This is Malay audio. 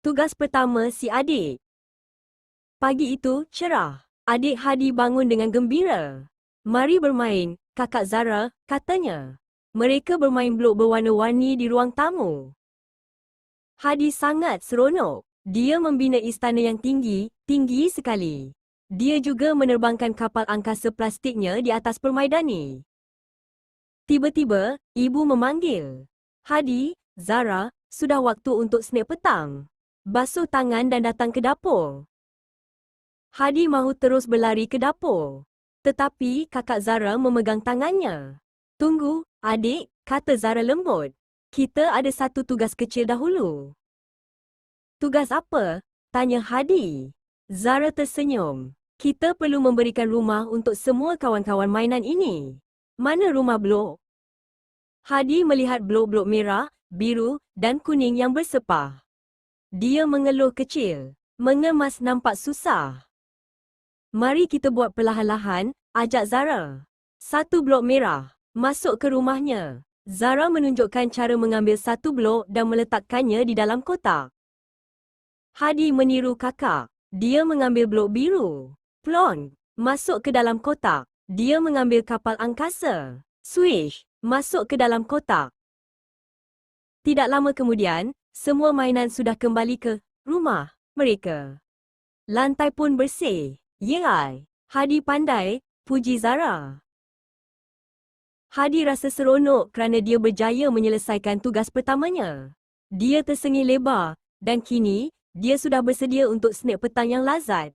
Tugas pertama si adik. Pagi itu cerah. Adik Hadi bangun dengan gembira. Mari bermain, Kakak Zara, katanya. Mereka bermain blok berwarna-warni di ruang tamu. Hadi sangat seronok. Dia membina istana yang tinggi, tinggi sekali. Dia juga menerbangkan kapal angkasa plastiknya di atas permaidani. Tiba-tiba, ibu memanggil. Hadi, Zara, sudah waktu untuk snack petang. Basuh tangan dan datang ke dapur. Hadi mahu terus berlari ke dapur. Tetapi Kakak Zara memegang tangannya. Tunggu, adik, kata Zara lembut. Kita ada satu tugas kecil dahulu. Tugas apa? Tanya Hadi. Zara tersenyum. Kita perlu memberikan rumah untuk semua kawan-kawan mainan ini. Mana rumah blok? Hadi melihat blok-blok merah, biru dan kuning yang bersepah. Dia mengeluh kecil. Mengemas nampak susah. Mari kita buat perlahan-lahan, ajak Zara. Satu blok merah. Masuk ke rumahnya. Zara menunjukkan cara mengambil satu blok dan meletakkannya di dalam kotak. Hadi meniru kakak. Dia mengambil blok biru. Plonk. Masuk ke dalam kotak. Dia mengambil kapal angkasa. Swish. Masuk ke dalam kotak. Tidak lama kemudian, semua mainan sudah kembali ke rumah mereka. Lantai pun bersih. Yeay, Hadi pandai, puji Zara. Hadi rasa seronok kerana dia berjaya menyelesaikan tugas pertamanya. Dia tersengih lebar dan kini, dia sudah bersedia untuk snack petang yang lazat.